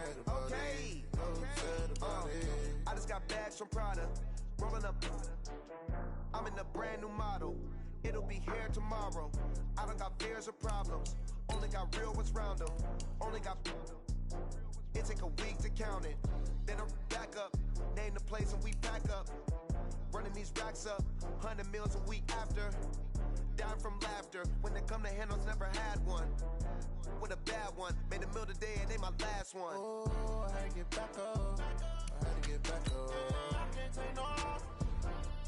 sad about it. No sad about it. I just got bags from Prada, rolling up. I'm in a brand new model. It'll be here tomorrow. I don't got fears or problems. Only got real ones round them. Only got. It take a week to count it. Then I'm back up. Name the place and we pack up. Running these racks up. 100 meals a week after. Dying from laughter. When they come to handles, never had one. With a bad one. Made a meal today and they my last one. Oh, I had to get back up. I had to get back up. I can't take no loss.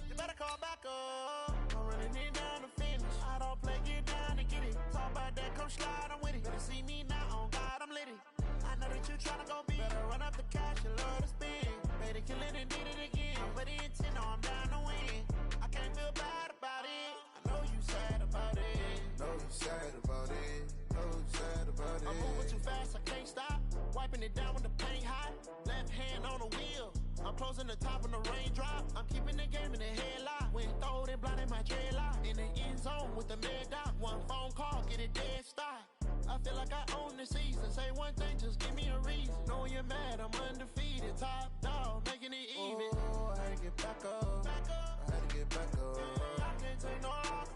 You better call back up. I'm running it down to finish. I don't play, get down and get it. Talk about that, come slide, I'm with it. Better see me now, on God, I'm litty. I know that you tryna go big. Better run up the cash, you love to spend. Made it, kill it, and did it again. I'm with the intent, no, I'm down to win. I can't feel bad about it. I know you sad about it. No, you sad about it. No, you sad about it. I'm moving too fast, I can't stop. Wiping it down with the paint hot. Left hand on the wheel. I'm closing the top when the raindrop. I'm keeping the game in the headlock. When throwed and blinded my dreadlock. In the end zone with the mad dot. One phone call, get it dead stop. I feel like I own the season. Say one thing, just give me a reason. Knowing you're mad, I'm undefeated. Top dog, making it even. Oh, I had to get back up. I had to get back up. I can't take no loss.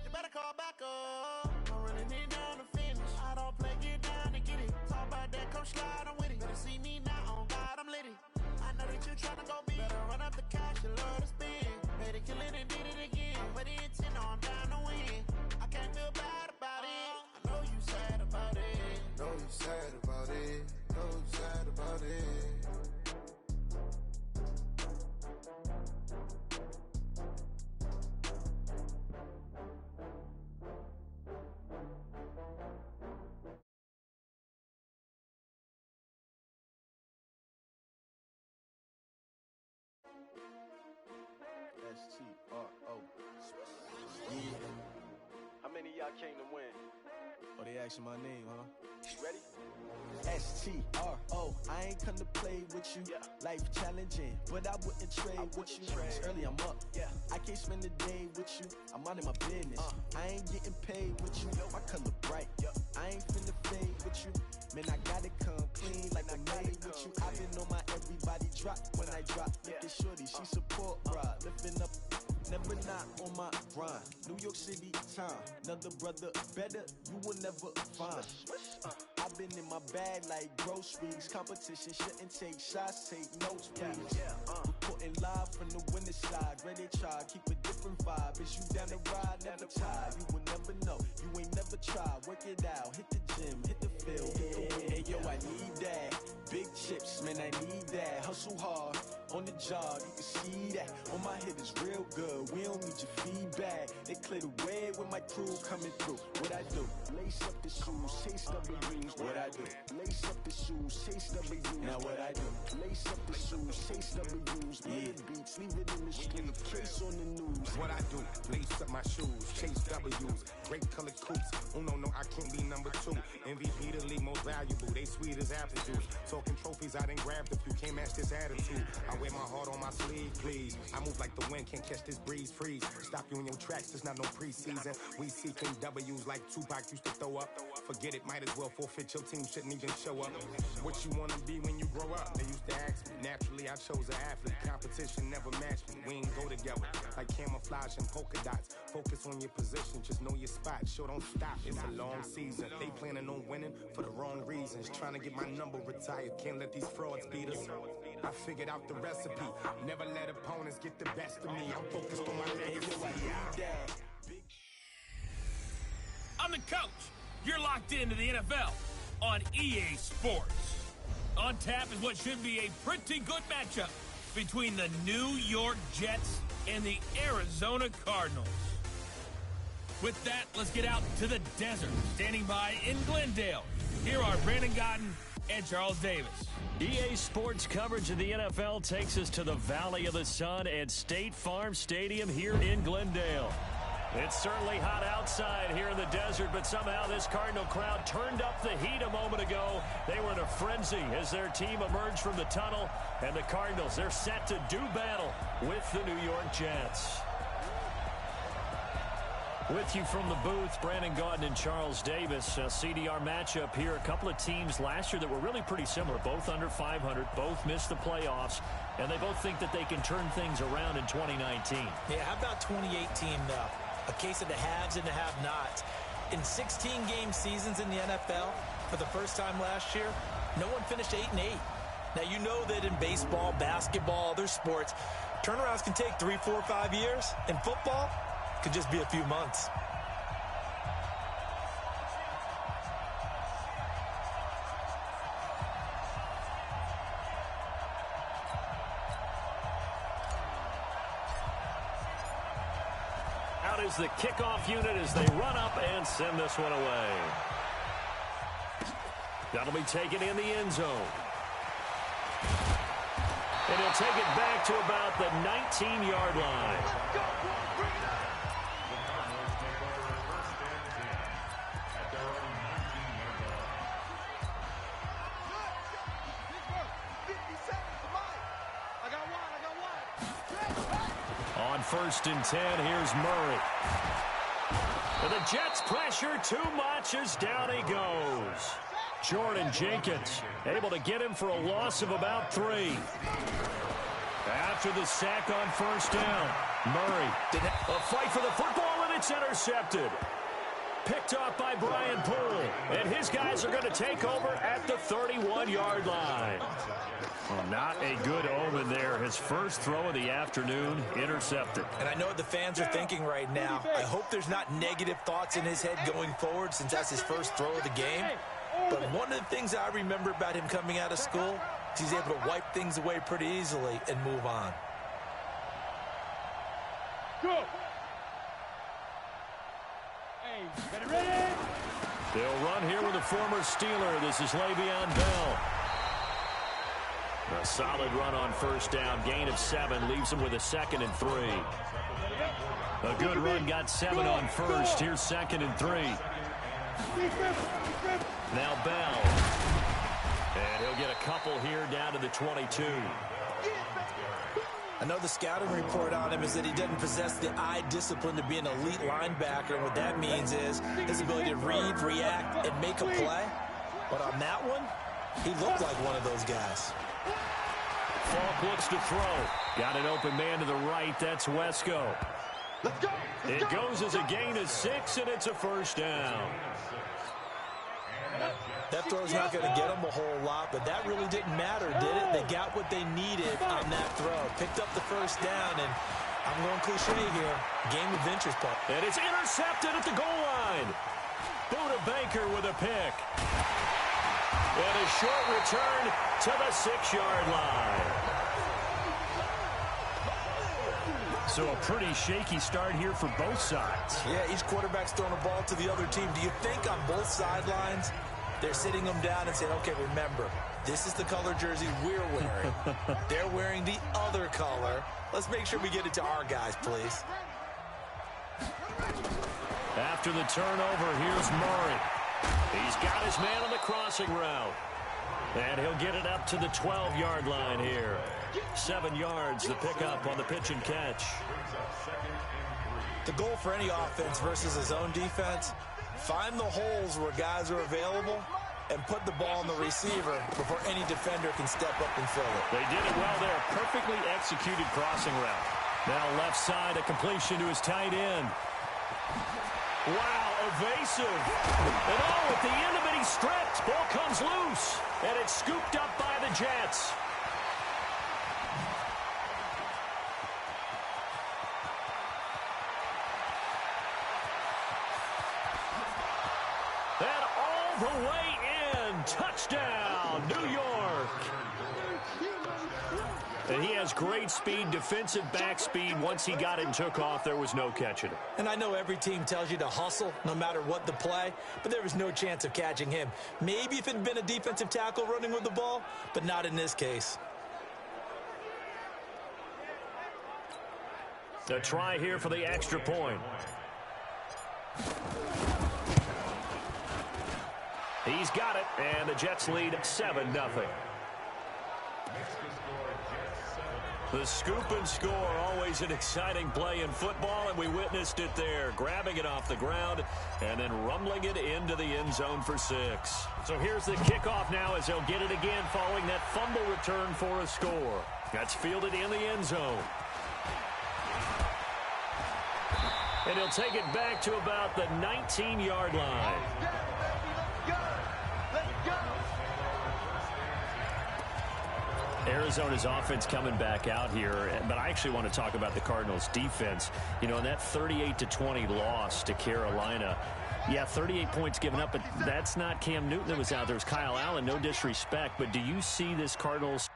You better call back up. I'm running it down to finish. I don't play, get down and get it. Talk about that, come slide, I'm with it. Better see me now, on God, I'm litty. I know that you tryna go big. Better run up the cash, you love to spend. Made it, kill it, and did it again. But the intent, no, I'm down to win. I can't feel bad about it. I know you sad about it. No, you sad about it. No, you sad about it. S-T-R-O. Yeah. How many of y'all came to win? Oh, they asking my name, huh? You ready? S-T-R-O. I ain't come to play with you. Yeah. Life challenging, but I wouldn't trade with you. It's early, I'm up. Yeah. I can't spend the day with you. I'm minding my business. I ain't getting paid with you. My color bright. I ain't finna fade with you. Man, I gotta come clean like I made with you. I've been on my everybody drop when I drop. Look at shorty, she support, bruh. Lifting up, never not on my grind. New York City time, another brother better, you will never find. I've been in my bag like groceries. Competition shouldn't take shots, take notes, please. Reporting live from the winning side. Ready to try, keep a different vibe. Is you down the ride, never tired. You will never know, you ain't never tried. Work it out, hit the gym, hit the field. Hey yo, I need that. Big chips, man, I need that. Hustle hard, on the job, you can see that. On my hit is real good, we don't need your feedback. They clear the way with my crew coming through. What I do? Lace up the shoes, chase W's. What I do? Lace up the shoes, chase W's. Now what I do? Lace up the shoes, chase W's. Yeah. Beats, leave it in the street, case on the news. What I do? Lace up my shoes, chase W's. Great colored coops. Oh no, I can't be number 2. MVP the league most valuable. They sweet as apple juice. Talking trophies, I done grabbed a few. Can't match this attitude. I wear my heart on my sleeve, please. I move like the wind, can't catch this breeze, freeze. Stop you in your tracks, there's not no preseason. We seeking W's like Tupac used to throw up. Forget it, might as well forfeit. Your team shouldn't even show up. What you wanna be when you grow up? They used to ask me. Naturally, I chose an athlete. Competition never matched me. We ain't go together like camouflage and polka dots. Focus on your position, just know your spot. Sure, don't stop. It's a long season. They planning on winning for the wrong reasons. Trying to get my number retired. Can't let these frauds beat us. I figured out the recipe. Never let opponents get the best of me. I'm focused on my legacy. I'm the coach. You're locked into the NFL on EA Sports. On tap is what should be a pretty good matchup between the New York Jets and the Arizona Cardinals. With that, let's get out to the desert. Standing by in Glendale, here are Brandon Godden and Charles Davis. EA Sports coverage of the NFL takes us to the Valley of the Sun at State Farm Stadium here in Glendale. It's certainly hot outside here in the desert, but somehow this Cardinal crowd turned up the heat a moment ago. They were in a frenzy as their team emerged from the tunnel, and the Cardinals, they're set to do battle with the New York Jets. With you from the booth, Brandon Gaudin and Charles Davis. CDR matchup here. A couple of teams last year that were really pretty similar. Both under 500, both missed the playoffs, and they both think that they can turn things around in 2019. Yeah, how about 2018, though? A case of the haves and the have-nots. In 16-game seasons in the NFL, for the first time last year, no one finished 8-8. Now, you know that in baseball, basketball, other sports, turnarounds can take 3, 4, 5 years. In football, it could just be a few months. Out is the kickoff unit as they run up and send this one away. That'll be taken in the end zone. And he'll take it back to about the 19-yard line. On 1st and 10, here's Murray. And the Jets pressure too much as down he goes. Jordan Jenkins able to get him for a loss of about 3. After the sack on 1st down, Murray, a fight for the football, and it's intercepted. Picked off by Brian Poole, and his guys are going to take over at the 31-yard line. Well, not a good omen there. His first throw of the afternoon intercepted. And I know what the fans are thinking right now. I hope there's not negative thoughts in his head going forward since that's his first throw of the game. But one of the things I remember about him coming out of school is he's able to wipe things away pretty easily and move on. Go. Hey, ready? They'll run here with a former Steeler. This is Le'Veon Bell. A solid run on 1st down. Gain of 7 leaves him with a 2nd and 3. A good run got 7 on 1st. Here's 2nd and 3. Now Bell. And he'll get a couple here down to the 22. I know the scouting report on him is that he doesn't possess the eye discipline to be an elite linebacker. And what that means is his ability to read, react, and make a play. But on that one, he looked like one of those guys. Falk looks to throw. Got an open man to the right. That's Wesco. It goes as a gain of 6, and it's a 1st down. That throw's not going to get them a whole lot, but that really didn't matter, did it? They got what they needed on that throw. Picked up the 1st down, and I'm going cliche here. Game of inches, pup. And it's intercepted at the goal line. Buda Baker with a pick. And a short return to the 6-yard line. So a pretty shaky start here for both sides. Yeah, each quarterback's throwing a ball to the other team. Do you think on both sidelines they're sitting them down and saying, okay, remember, this is the color jersey we're wearing. They're wearing the other color. Let's make sure we get it to our guys, please. After the turnover, here's Murray. He's got his man on the crossing route. And he'll get it up to the 12-yard line here. 7 yards, the pickup on the pitch and catch. The goal for any offense versus a zone defense, find the holes where guys are available and put the ball on the receiver before any defender can step up and fill it. They did it well there. Perfectly executed crossing route. Now left side, a completion to his tight end. Wow, evasive. And oh, at the end of it, he's stripped. Ball comes loose. And it's scooped up by the Jets. And all the way in. Touchdown, New York. And he has great speed, defensive back speed. Once he got it and took off, there was no catching it. And I know every team tells you to hustle no matter what the play, but there was no chance of catching him. Maybe if it had been a defensive tackle running with the ball, but not in this case. A try here for the extra point. He's got it, and the Jets lead 7-0. The scoop and score, always an exciting play in football, and we witnessed it there, grabbing it off the ground and then rumbling it into the end zone for 6. So here's the kickoff now as they'll get it again following that fumble return for a score. That's fielded in the end zone. And he'll take it back to about the 19-yard line. Arizona's offense coming back out here, but I actually want to talk about the Cardinals' defense. You know, in that 38-20 loss to Carolina, yeah, 38 points given up, but that's not Cam Newton that was out there. It was Kyle Allen, no disrespect, but do you see this Cardinals?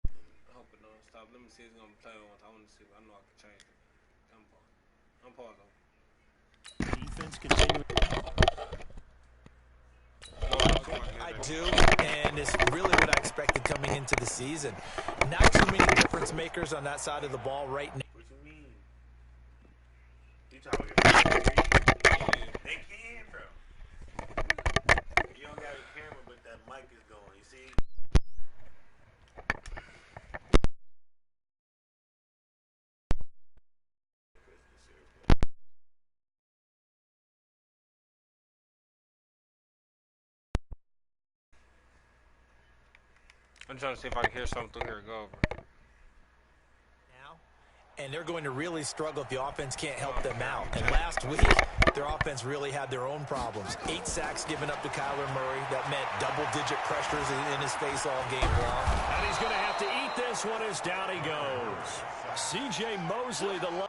I hope it don't stop. Let me see if it's going to play on. I want to see. I know I can change it. I'm pausing. Defense continuing. I do, and it's really what I expected coming into the season. Not too many difference makers on that side of the ball right now. What you mean? You talking about they can, bro. You don't got a camera, but that mic is going. You see? I'm trying to see if I can hear something through here. Go over. And they're going to really struggle if the offense can't help them out. And last week, their offense really had their own problems. 8 sacks given up to Kyler Murray. That meant double-digit pressures in his face all game long. And he's going to have to eat this one as down he goes. C.J. Mosley, the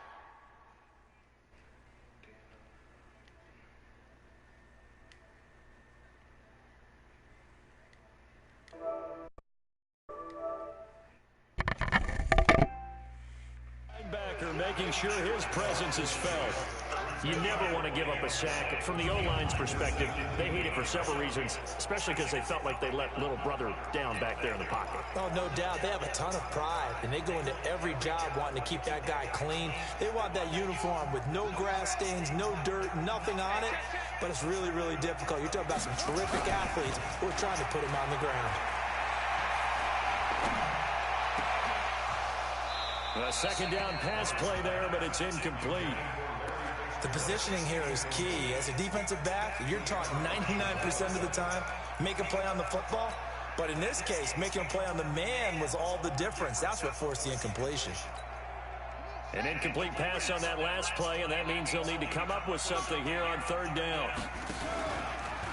making sure his presence is felt. You never want to give up a sack. From the O-line's perspective, they hate it for several reasons, especially because they felt like they let little brother down back there in the pocket. Oh, no doubt. They have a ton of pride, and they go into every job wanting to keep that guy clean. They want that uniform with no grass stains, no dirt, nothing on it, but it's really, really difficult. You're talking about some terrific athletes who are trying to put him on the ground. A second down pass play there, but it's incomplete. The positioning here is key. As a defensive back, you're taught 99% of the time, make a play on the football. But in this case, making a play on the man was all the difference. That's what forced the incompletion. An incomplete pass on that last play, and that means they'll need to come up with something here on third down.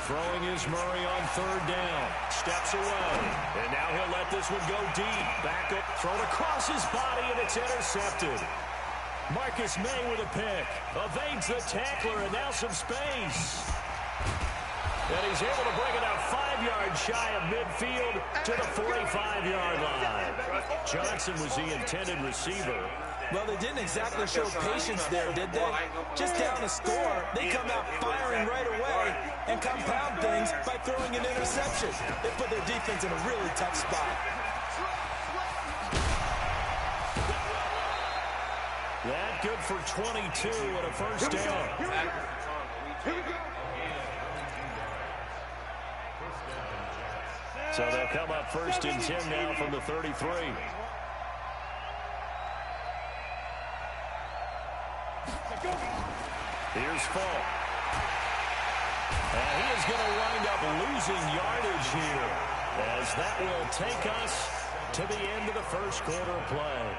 Throwing is Murray on third down. Steps away. And now he'll let this one go deep. Back up, thrown across his body, and it's intercepted. Marcus May with a pick. Evades the tackler, and now some space. And he's able to bring it out 5 yards shy of midfield to the 45-yard line. Johnson was the intended receiver. Well, they didn't exactly show patience there, did they? Just down a score, they come out firing right away and compound things by throwing an interception. They put their defense in a really tough spot. That good for 22 and a first down. So they'll come up first and 10 now from the 33. Here's Falk. And he is going to wind up losing yardage here, as that will take us to the end of the first quarter play.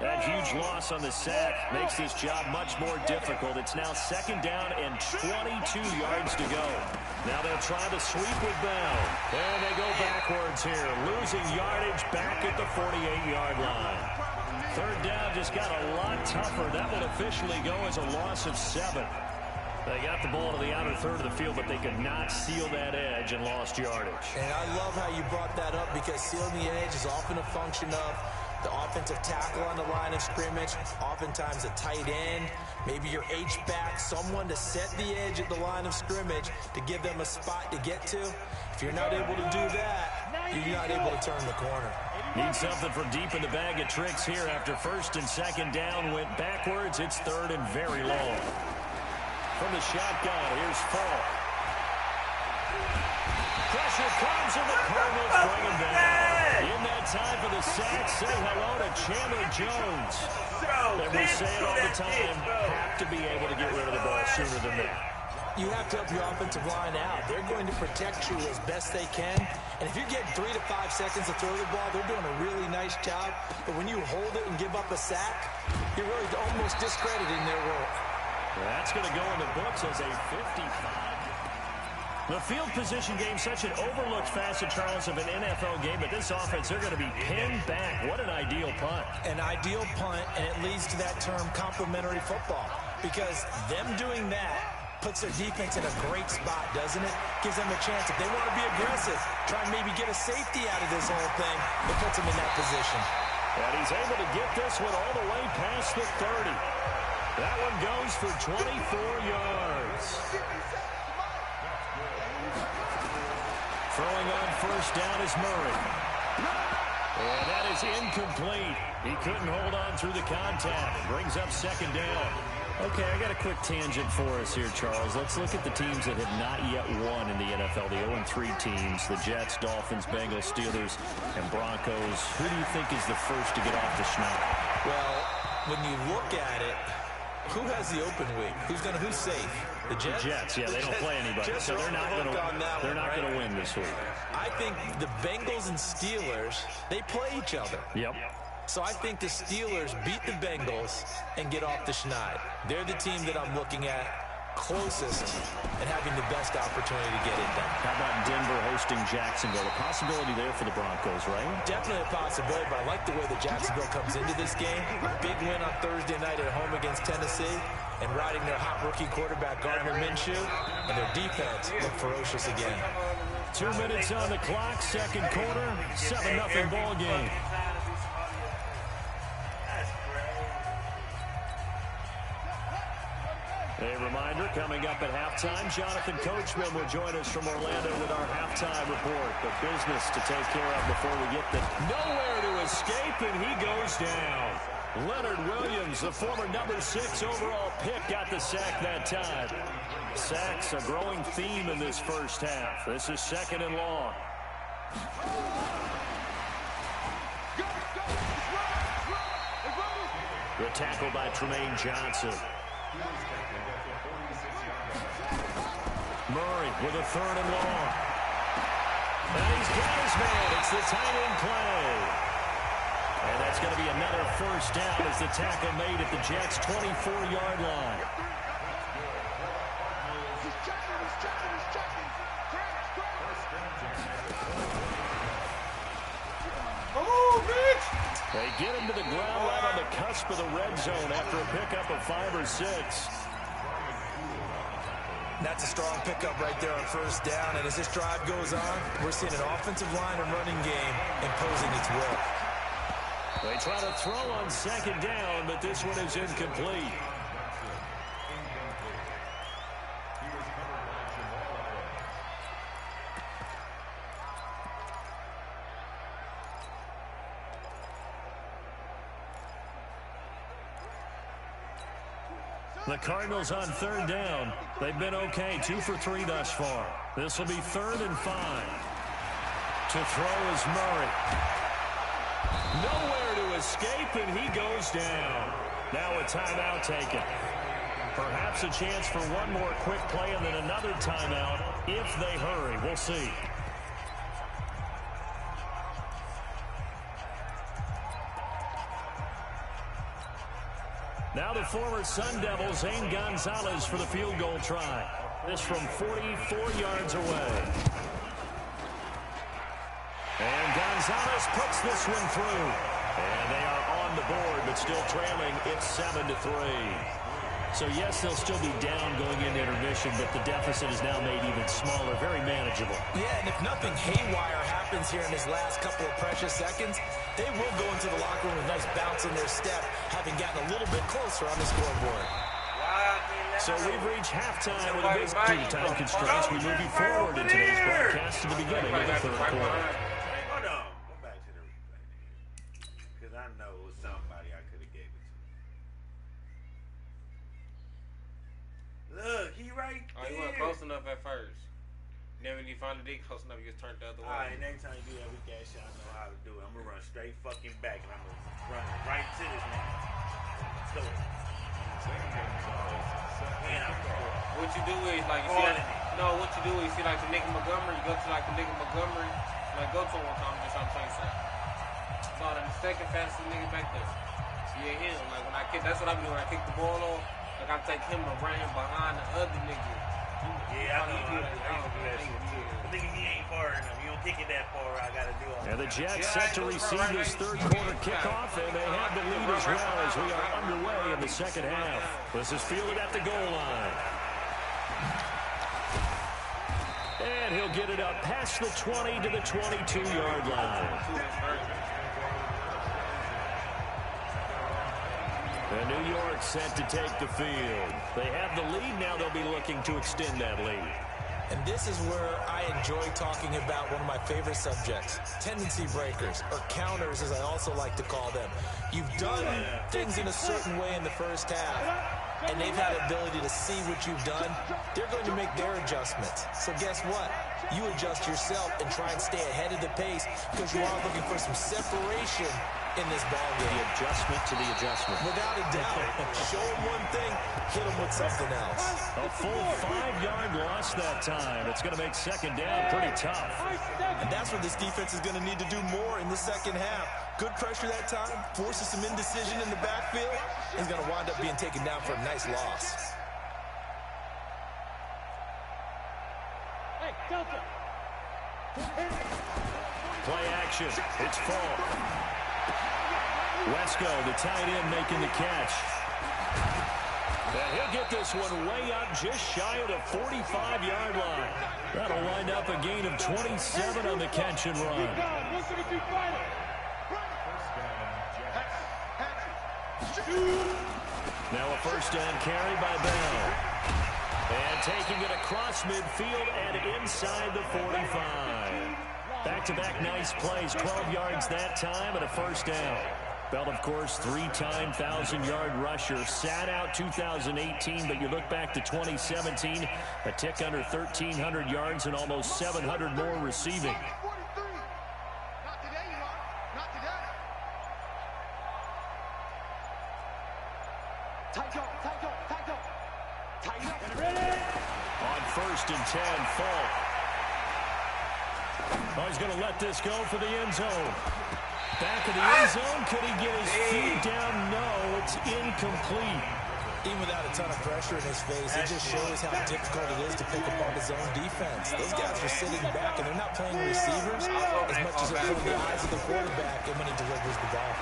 That huge loss on the sack makes this job much more difficult. It's now second down and 22 yards to go. Now they'll try the sweep with Bell. And they go backwards here, losing yardage back at the 48-yard line. Third down just got a lot tougher. That will officially go as a loss of 7. They got the ball to the outer third of the field, but they could not seal that edge and lost yardage. And I love how you brought that up, because sealing the edge is often a function of the offensive tackle on the line of scrimmage, oftentimes a tight end, maybe your H-back, someone to set the edge at the line of scrimmage to give them a spot to get to. If you're not able to do that, you're not able to turn the corner. Need something from deep in the bag of tricks here after first and second down went backwards. It's third and very long. From the shotgun, here's Fall. Pressure comes and the Cardinals bring him down. In that time for the sack, say hello to Chandler Jones. And we say it all the time, have to be able to get rid of the ball sooner than that. You have to help your offensive line out. They're going to protect you as best they can. And if you get 3 to 5 seconds to throw the ball, they're doing a really nice job. But when you hold it and give up a sack, you're really almost discrediting their work. That's going to go in the books as a 55. The field position game, such an overlooked facet, Charles, of an NFL game. But this offense, they're going to be pinned back. What an ideal punt. An ideal punt, and it leads to that term complementary football. Because them doing that puts their defense in a great spot, doesn't it? Gives them a chance. If they want to be aggressive, try and maybe get a safety out of this whole thing, it puts them in that position. And he's able to get this one all the way past the 30. That one goes for 24 yards. Throwing on first down is Murray. And that is incomplete. He couldn't hold on through the contact. Brings up second down. Okay, I got a quick tangent for us here, Charles. Let's look at the teams that have not yet won in the NFL, the 0-3 teams, the Jets, Dolphins, Bengals, Steelers, and Broncos. Who do you think is the first to get off the schneid? Well, when you look at it, who has the open week? Who's safe? The Jets? The Jets, yeah, they don't play anybody, so they're not going to win this week. I think the Bengals and Steelers, they play each other. Yep. So I think the Steelers beat the Bengals and get off the schneid. They're the team that I'm looking at closest and having the best opportunity to get it done. How about Denver hosting Jacksonville? A possibility there for the Broncos, right? Definitely a possibility, but I like the way that Jacksonville comes into this game. Big win on Thursday night at home against Tennessee and riding their hot rookie quarterback, Gardner Minshew, and their defense looked ferocious again. 2 minutes on the clock, second quarter, 7-0 ball game. A reminder, coming up at halftime, Jonathan Coachman will join us from Orlando with our halftime report. But business to take care of before we get there. Nowhere to escape, and he goes down. Leonard Williams, the former number 6 overall pick, got the sack that time. Sacks a growing theme in this first half. This is second and long. The tackle by Tremaine Johnson. Murray with a third and long. And he's got his man. It's the tight end play. And that's going to be another first down as the tackle made at the Jets' 24-yard line. They get him to the ground right on the cusp of the red zone after a pickup of 5 or 6. That's a strong pickup right there on first down. And as this drive goes on, we're seeing an offensive line and running game imposing its will. They try to throw on second down, but this one is incomplete. The Cardinals on third down. They've been okay, 2 for 3 thus far. This will be 3rd and 5. To throw is Murray. Nowhere to escape, and he goes down. Now a timeout taken. Perhaps a chance for one more quick play and then another timeout if they hurry. We'll see. Now the former Sun Devil, Zane Gonzalez, for the field goal try. This from 44 yards away. And Gonzalez puts this one through. And they are on the board, but still trailing. It's 7-3. So, yes, they'll still be down going into intermission, but the deficit is now made even smaller, very manageable. Yeah, and if nothing haywire happens here in this last couple of precious seconds, they will go into the locker room with a nice bounce in their step, having gotten a little bit closer on the scoreboard. So we've reached halftime with a big due to time constraints. We move you forward in today's broadcast to the beginning of the third quarter. it was somebody I could have gave it to. Look, he right there. Oh, you weren't close enough at first. Then when you finally did close enough, you just turned the other way. Alright, next time you do that weak ass shit, I know how to do it. I'm gonna run straight fucking back and I'm gonna run right to this man. Let's do it. What you do is like you see what you do is you see like the nigga Montgomery, you go to like the nigga Montgomery, like go to him one time, I'm just trying to tell you something. So the second fastest nigga back there. Yeah, him. Like when I kick, that's what I do when I kick the ball off. Like I take him to run him behind the other nigga. Yeah, I know. I used to do that shit too. I think he ain't far enough. You don't kick it that far, I gotta do it. And the Jets set to receive this third quarter kickoff, and they have the lead as well as we are underway in the second half. This is fielded at the goal line. And he'll get it up past the 20 to the 22-yard line. And New York set to take the field. They have the lead. Now they'll be looking to extend that lead. And this is where I enjoy talking about one of my favorite subjects, tendency breakers, or counters as I also like to call them. You've done things in a certain way in the first half, and they've had the ability to see what you've done. They're going to make their adjustments. So guess what? You adjust yourself and try and stay ahead of the pace because you are looking for some separation in this ball game. The adjustment to the adjustment. Without a doubt. Show them one thing, hit them with something else. A full 5-yard loss that time. It's going to make second down pretty tough. And that's what this defense is going to need to do more in the second half. Good pressure that time, forces some indecision in the backfield. He's going to wind up being taken down for a nice loss. Hey, Delta. Play action. It's full. Wesco, the tight end, making the catch. And he'll get this one way up just shy of the 45-yard line. That'll wind up a gain of 27 on the catch and run. Now a first down carry by Bell. And taking it across midfield and inside the 45. Back-to-back nice plays, 12 yards that time and a first down. Bell, of course, 3-time 1,000-yard rusher. Sat out 2018, but you look back to 2017, a tick under 1,300 yards and almost 700 more receiving. On first and 10, Falk. Oh, he's going to let this go for the end zone. Back of the end zone. Could he get his feet down? No, it's incomplete. Even without a ton of pressure in his face, it just shows how difficult it is to pick apart his own defense. Those guys are sitting back, and they're not playing receivers as much as they're putting the eyes of the quarterback and when he delivers the ball.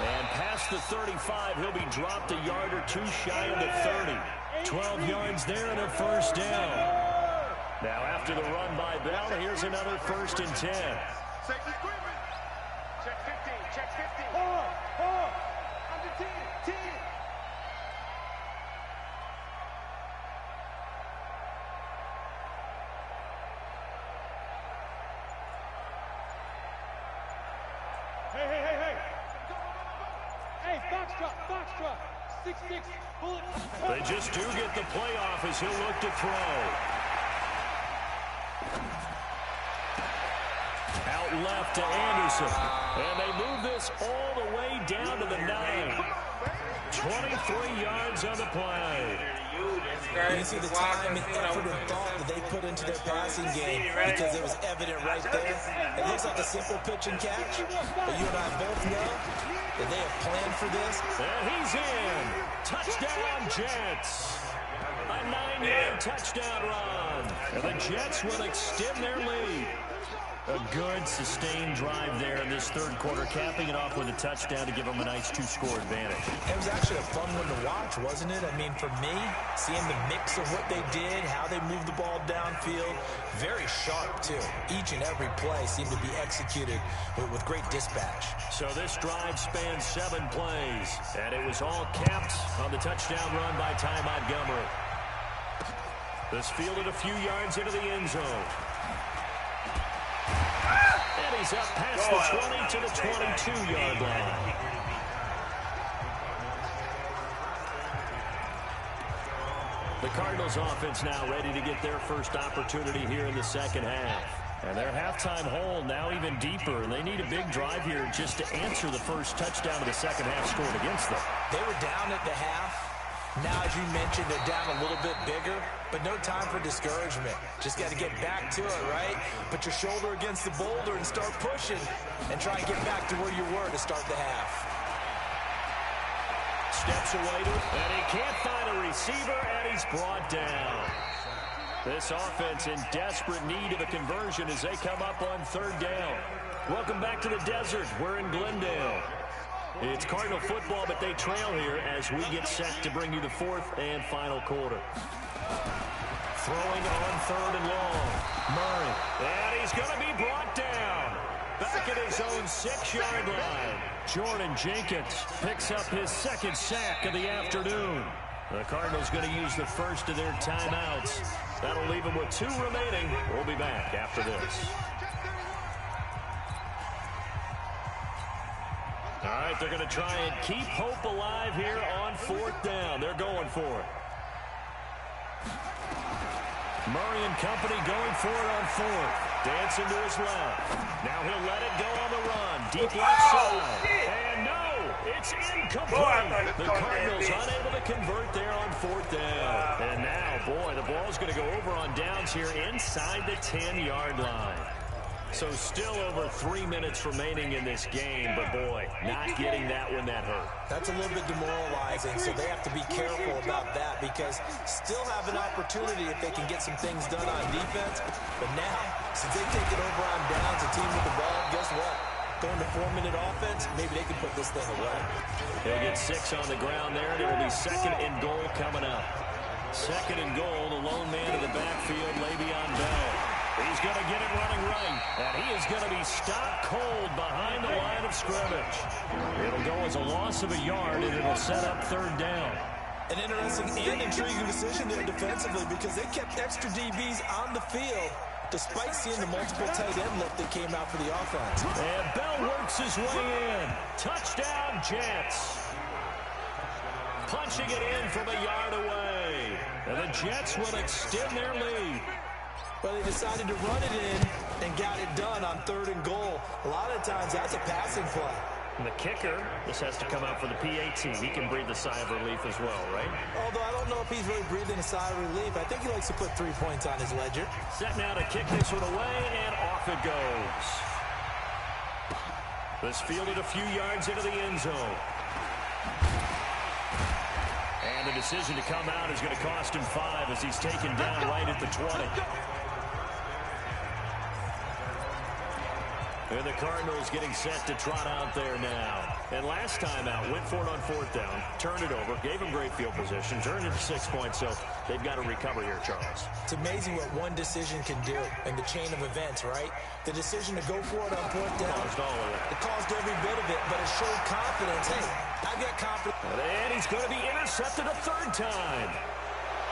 And past the 35, he'll be dropped a yard or two shy of the 30. 12 yards there and a first down. Now after the run by Bell, here's another first and 10. Check 15, check 15. Under 10. Hey, Foxtrot. 6-6, bullet. They just do get the playoff as he'll look to throw. Out left to Anderson. And they move this all the way down to the 9. 23 yards on the play. You see the time and effort and thought that they put into their passing game because it was evident right there. It looks like a simple pitch and catch, but you and I both know that they have planned for this. And he's in. Touchdown, Jets. A 9-yard touchdown run. And the Jets will extend their lead. A good, sustained drive there in this third quarter, capping it off with a touchdown to give them a nice 2-score advantage. It was actually a fun one to watch, wasn't it? I mean, for me, seeing the mix of what they did, how they moved the ball downfield, very sharp, too. Each and every play seemed to be executed with great dispatch. So this drive spans 7 plays, and it was all capped on the touchdown run by Ty Montgomery. This fielded a few yards into the end zone. And he's up past the 20 to the 22-yard line. The Cardinals offense now ready to get their first opportunity here in the second half. And their halftime hole now even deeper, and they need a big drive here just to answer the first touchdown of the second half scored against them. They were down at the half. Now, as you mentioned, they're down a little bit bigger, but no time for discouragement. Just got to get back to it, right? Put your shoulder against the boulder and start pushing and try and get back to where you were to start the half. Steps away to it, and he can't find a receiver, and he's brought down. This offense in desperate need of a conversion as they come up on third down. Welcome back to the desert. We're in Glendale. It's Cardinal football, but they trail here as we get set to bring you the fourth and final quarter. Throwing on third and long. Murray. And he's going to be brought down. Back at his own 6-yard line. Jordan Jenkins picks up his second sack of the afternoon. The Cardinals going to use the first of their timeouts. That'll leave them with 2 remaining. We'll be back after this. All right, they're going to try and keep hope alive here on fourth down. They're going for it. Murray and company going for it on fourth. Dancing to his left. Now he'll let it go on the run. Deep left side. And no, it's incomplete. The Cardinals unable to convert there on fourth down. And now, boy, the ball's going to go over on downs here inside the 10-yard line. So still over 3 minutes remaining in this game, but boy, not getting that one that hurt. That's a little bit demoralizing, so they have to be careful about that because still have an opportunity if they can get some things done on defense. But now, since they take it over on downs, a team with the ball, guess what? Going to 4-minute offense, maybe they can put this thing away. They'll get 6 on the ground there, and it will be second and goal coming up. Second and goal, the lone man in the backfield, Le'Veon Bell. He's going to get it running right, and he is going to be stopped cold behind the line of scrimmage. It'll go as a loss of a yard, and it'll set up third down. An interesting and intriguing decision there defensively because they kept extra DBs on the field despite seeing the multiple tight end look that came out for the offense. And Bell works his way in. Touchdown, Jets. Punching it in from a yard away. And the Jets will extend their lead. But they decided to run it in and got it done on third and goal. A lot of times that's a passing play. And the kicker, this has to come out for the PAT. He can breathe a sigh of relief as well, right? Although I don't know if he's really breathing a sigh of relief. I think he likes to put 3 points on his ledger. Set now to kick this one away, and off it goes. This fielded a few yards into the end zone. And the decision to come out is going to cost him 5 as he's taken down right at the 20. And the Cardinals getting set to trot out there now. And last time out, went for it on fourth down, turned it over, gave him great field position, turned it to 6 points, so they've got to recover here, Charles. It's amazing what one decision can do in the chain of events, right? The decision to go for it on fourth down. Caused all of that. It caused every bit of it, but it showed confidence. Hey, I've got confidence. And he's going to be intercepted a third time.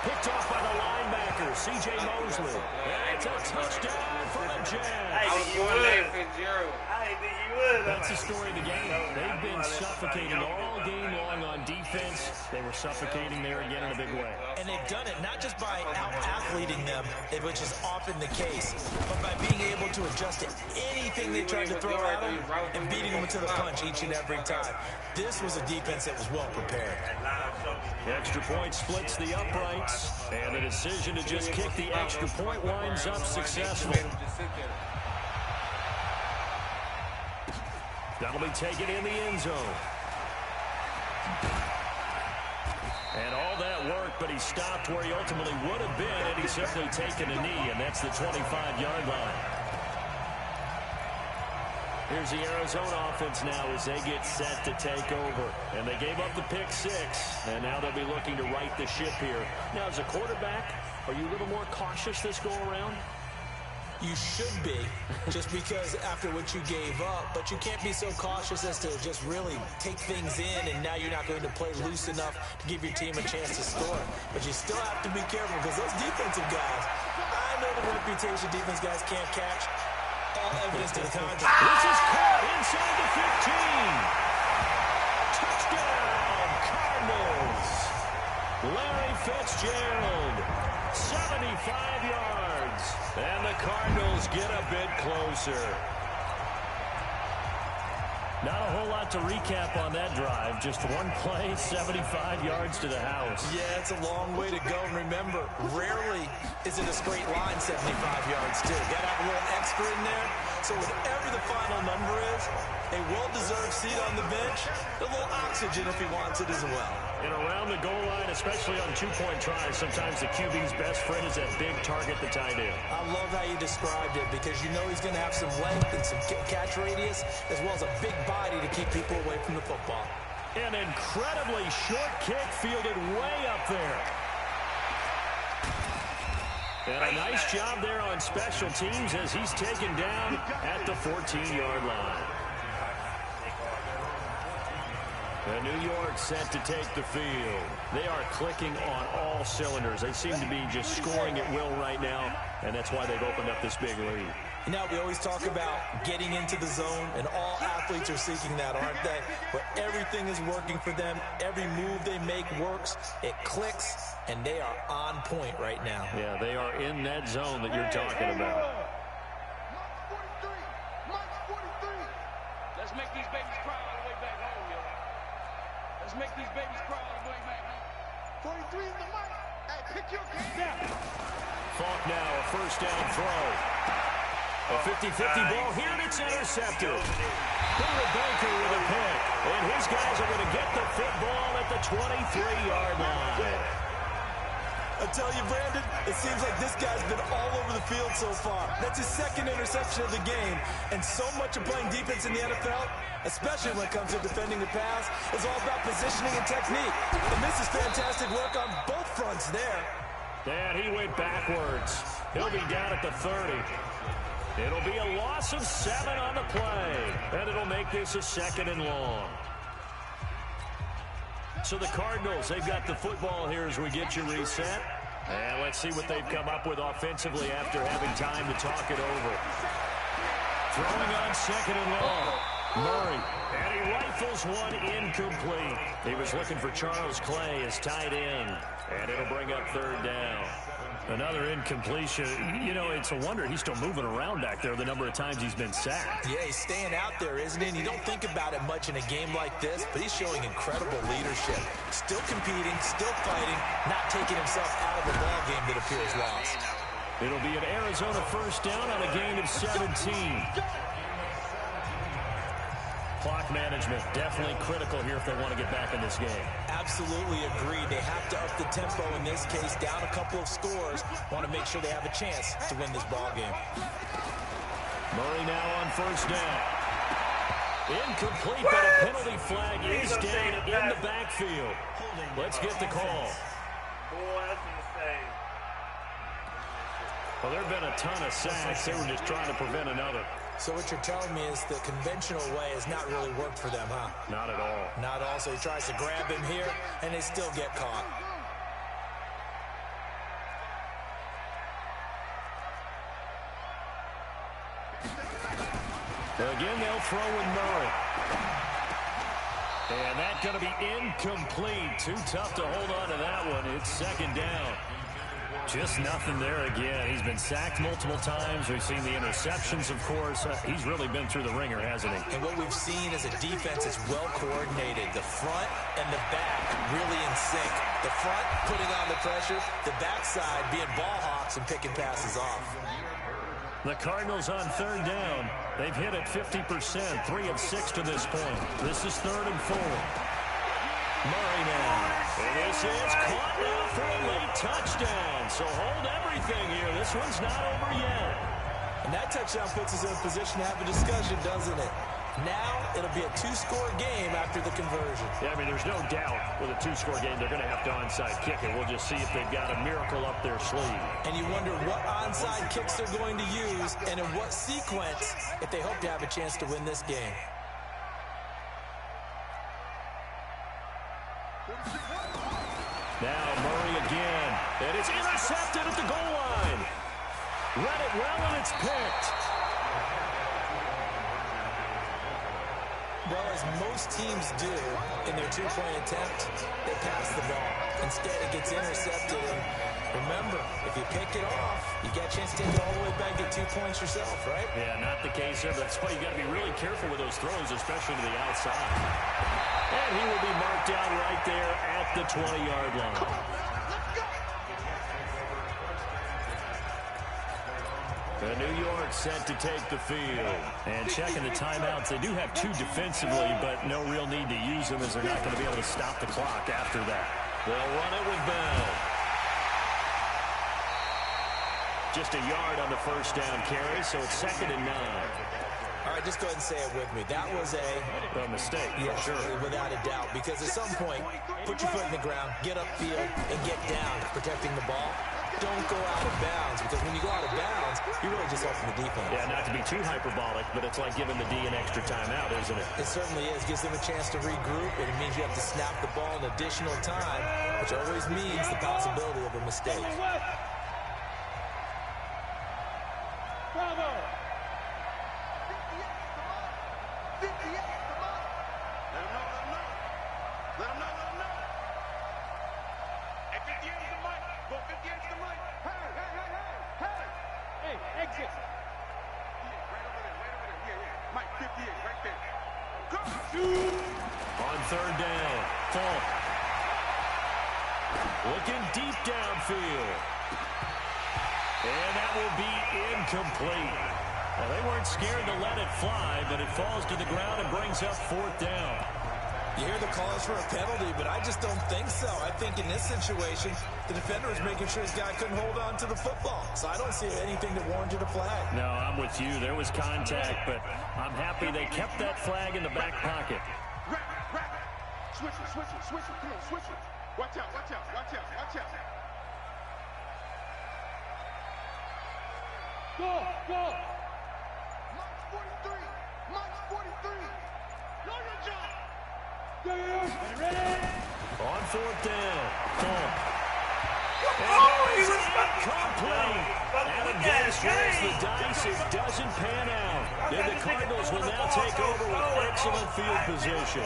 Picked off by the linebacker, C.J. Mosley. And it's a touchdown for the Jets. I think you would. That's the story of the game. They've been suffocating all game long on defense. They were suffocating there again in a big way. And they've done it not just by out-athleting them, which is often the case, but by being able to adjust to anything they tried to throw at them and beating them to the punch each and every time. This was a defense that was well prepared. The extra point splits the uprights, and the decision to just kick the extra point winds up successful. That'll be taken in the end zone. And all that work, but he stopped where he ultimately would have been, and he's simply taken a knee, and that's the 25-yard line. Here's the Arizona offense now as they get set to take over. And they gave up the pick 6, and now they'll be looking to right the ship here. Now, as a quarterback, are you a little more cautious this go-around? You should be, just because after what you gave up, but you can't be so cautious as to just really take things in, and now you're not going to play loose enough to give your team a chance to score. But you still have to be careful because those defensive guys, I know the reputation defense guys can't catch. All evidence to the contrary. This is caught inside the 15. Touchdown, Cardinals. Larry Fitzgerald, 75 yards. And the Cardinals get a bit closer. Not a whole lot to recap on that drive. Just one play, 75 yards to the house. Yeah, it's a long way to go. And remember, rarely is it a straight line 75 yards, too. Got to have a little extra in there. So whatever the final number is, a well-deserved seat on the bench, a little oxygen if he wants it as well. And around the goal line, especially on two-point tries, sometimes the QB's best friend is that big target, the tight end. I love how you described it because you know he's going to have some length and some catch radius as well as a big body to keep people away from the football. An incredibly short kick fielded way up there. And a nice job there on special teams as he's taken down at the 14-yard line. And New York set to take the field. They are clicking on all cylinders. They seem to be just scoring at will right now, and that's why they've opened up this big lead. You know, we always talk about getting into the zone, and all athletes are seeking that, aren't they? Where everything is working for them. Every move they make works. It clicks, and they are on point right now. Yeah, they are in that zone that you're talking about. Let's make these babies cry all the way back home, yo. Let's make these babies cry all the way back home. 43 in the mic. Hey, pick your game down. Falk now, a first down throw. A 50-50 ball here, and it's intercepted. Billy Baker with a pick. And his guys are going to get the football at the 23-yard line. I tell you, Brandon, it seems like this guy's been all over the field so far. That's his second interception of the game. And so much of playing defense in the NFL, especially when it comes to defending the pass, is all about positioning and technique. And this is fantastic work on both fronts there. And he went backwards. He'll be down at the 30. It'll be a loss of 7 on the play. And it'll make this a second and long. So the Cardinals, they've got the football here as we get you reset. And let's see what they've come up with offensively after having time to talk it over. Throwing on second and long. Murray. And he rifles one incomplete. He was looking for Charles Clay as tight end. And it'll bring up third down. Another incompletion. You know, it's a wonder he's still moving around back there the number of times he's been sacked. Yeah, he's staying out there, isn't he? And you don't think about it much in a game like this, but he's showing incredible leadership. Still competing, still fighting, not taking himself out of a ball game that appears lost. It'll be an Arizona first down on a gain of 17. Clock management, definitely critical here if they want to get back in this game. Absolutely agreed. They have to up the tempo in this case, down a couple of scores. Want to make sure they have a chance to win this ball game. Murray now on first down. Incomplete, but a penalty flag is down in the backfield. Let's get the call. Well, there have been a ton of sacks. They were just trying to prevent another. So what you're telling me is the conventional way has not really worked for them, huh? Not at all. Not all. So he tries to grab him here, and they still get caught. Again, they'll throw with Murray. And that's going to be incomplete. Too tough to hold on to that one. It's second down. Just nothing there again. He's been sacked multiple times. We've seen the interceptions, of course. He's really been through the ringer, hasn't he? And what we've seen is a defense that's well coordinated. The front and the back really in sync. The front putting on the pressure. The backside being ball hawks and picking passes off. The Cardinals on third down. They've hit it 50%, 3 of 6 to this point. This is 3rd and 4. Murray now. And this is caught now for a late touchdown. So hold everything here. This one's not over yet. And that touchdown puts us in a position to have a discussion, doesn't it? Now it'll be a 2-score game after the conversion. Yeah, I mean, there's no doubt with a 2-score game they're going to have to onside kick it. We'll just see if they've got a miracle up their sleeve. And you wonder what onside kicks they're going to use and in what sequence if they hope to have a chance to win this game. Now Murray again, and it's intercepted at the goal line. Read it well, and it's picked. Well, as most teams do in their two-point attempt, they pass the ball. Instead, it gets intercepted. And remember, if you pick it off, you get a chance to take it all the way back, get 2 points yourself, right? Yeah, not the case there. That's why you got to be really careful with those throws, especially to the outside. And he will be marked down right there at the 20-yard line. The New York set to take the field. And checking the timeouts, they do have 2 defensively, but no real need to use them as they're not going to be able to stop the clock after that. They'll run it with Bell. Just a yard on the first down carry, so it's 2nd and 9. All right, just go ahead and say it with me. That was a mistake. Yeah, sure, without a doubt. Because at some point, put your foot in the ground, get upfield, and get down protecting the ball. Don't go out of bounds, because when you go out of bounds, you're really just helping the defense. Yeah, not to be too hyperbolic, but it's like giving the D an extra timeout, isn't it? It certainly is. Gives them a chance to regroup, and it means you have to snap the ball in additional time, which always means the possibility of a mistake. Bravo! Exit. Right over there. Yeah. Mike, 58, right there. Go! On 3rd down, Falk. Looking deep downfield. And that will be incomplete. Well, they weren't scared to let it fly, but it falls to the ground and brings up 4th down. You hear the calls for a penalty, but I just don't think so. I think in this situation, the defender is making sure his guy couldn't hold on to the football. So I don't see anything that warranted a flag. No, I'm with you. There was contact, but I'm happy they kept that flag in the back pocket. Switch it. Come on, switch it. Watch out. Go. March 43. Know your job. Ready? On 4th down, Falk. He was complete. Adam Gase rolls the dice. It doesn't pan out. Then the Cardinals will now take over with excellent field position.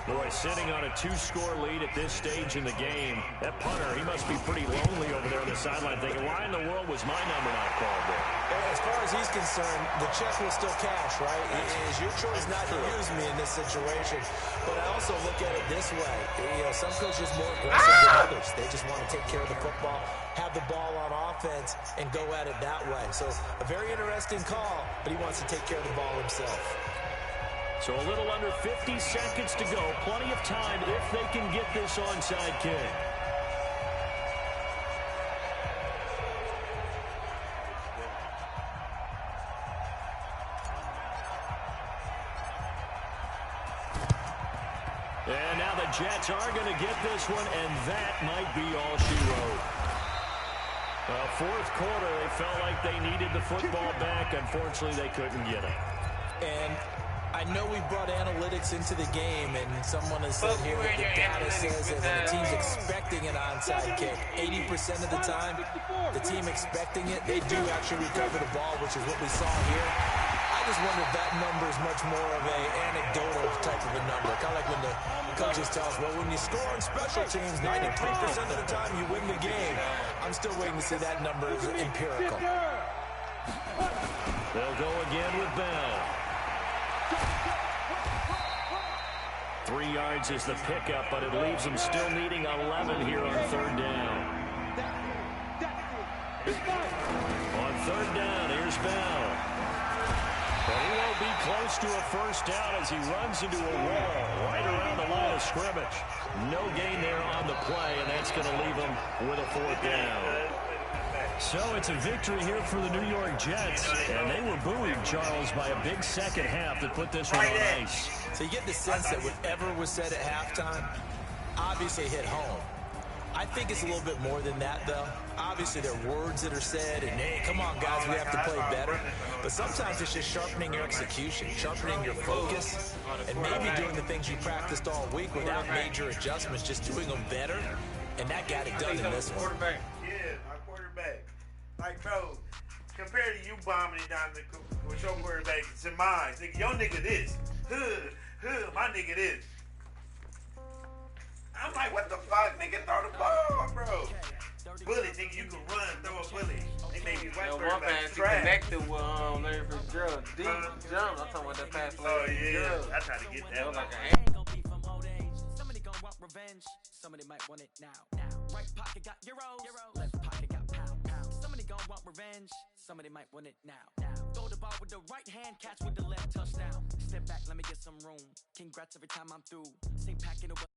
Boy, sitting on a 2-score lead at this stage in the game. That punter, he must be pretty lonely over there on the sideline thinking, why in the world was my number not called there? As far as he's concerned, the check will still cash, right? It is your choice not to use me in this situation. But I also look at it this way. Some coaches are more aggressive than others. They just want to take care of the football, have the ball on offense, and go at it that way. So a very interesting call, but he wants to take care of the ball himself. So a little under 50 seconds to go. Plenty of time if they can get this onside kick. And now the Jets are going to get this one, and that might be all she wrote. Well, 4th quarter, they felt like they needed the football back. Unfortunately, they couldn't get it. And I know we brought analytics into the game, and someone has said here that the data says that when the team's expecting an onside kick, 80% of the time, the team expecting it, they do actually recover the ball, which is what we saw here. I just wonder if that number is much more of an anecdotal type of a number. Kind of like when the coaches tell us, well, when you score on special teams, 93% of the time you win the game. I'm still waiting to see that number is empirical. They'll go again with Bell. 3 yards is the pickup, but it leaves them still needing 11 here on 3rd down. On 3rd down, here's Bell. But he won't be close to a first down as he runs into a wall right around the line of scrimmage. No gain there on the play, and that's going to leave him with a 4th down. So it's a victory here for the New York Jets, and they were buoyed, Charles, by a big second half that put this one on ice. So you get the sense that whatever was said at halftime obviously hit home. I think it's a little bit more than that, though. Obviously, there are words that are said, and, hey, come on, guys, we have to play better. But sometimes it's just sharpening your execution, sharpening your focus, and maybe doing the things you practiced all week without major adjustments, just doing them better. And that got it done in this one. Yeah, my quarterback. Like, bro, compared to you bombing it down the With your quarterback, it's in mine. Nigga, your nigga this. My nigga this. I'm like, what the fuck, nigga? Throw the ball, bro. Bully, nigga, you can run, throw a bully. They made me wet one pass he connected with Larry Fitzgerald. Deep jump. I'm talking about that pass. Oh, yeah. I tried to get that one. Like Somebody gon' want revenge. Somebody might want it now. Right pocket got euros. Left pocket got pound. Somebody gon' want revenge. Somebody might want it now. Throw the ball with the right hand, catch with the left touchdown. Step back, let me get some room. Congrats every time I'm through. Same packing away.